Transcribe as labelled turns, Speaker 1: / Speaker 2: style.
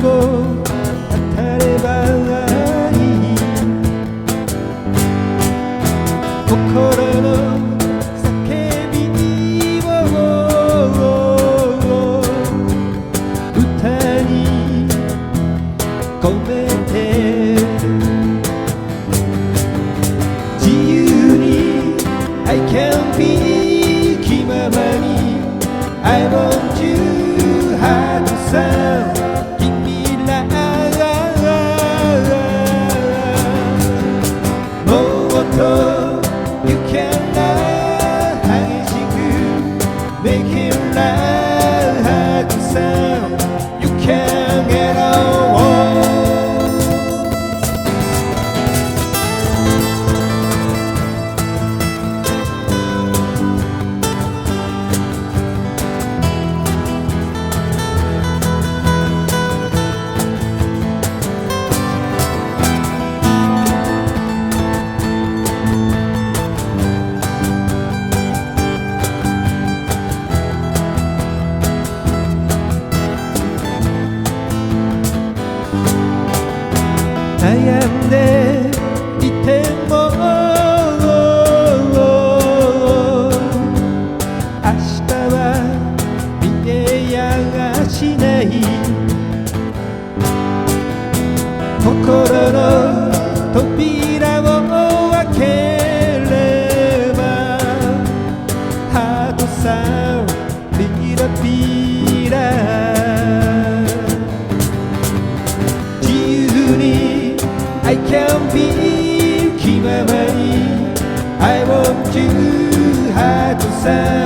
Speaker 1: も当たればいい心の叫びを歌に込めて自由に I can be 気ままに I want you heart sound 君らもっと You can love 激しく Make it loud heart sound You can get on悩んでいても明日は見えやがしない心の扉を開ければハートさピラピラI can be 気ままに I want you heart sound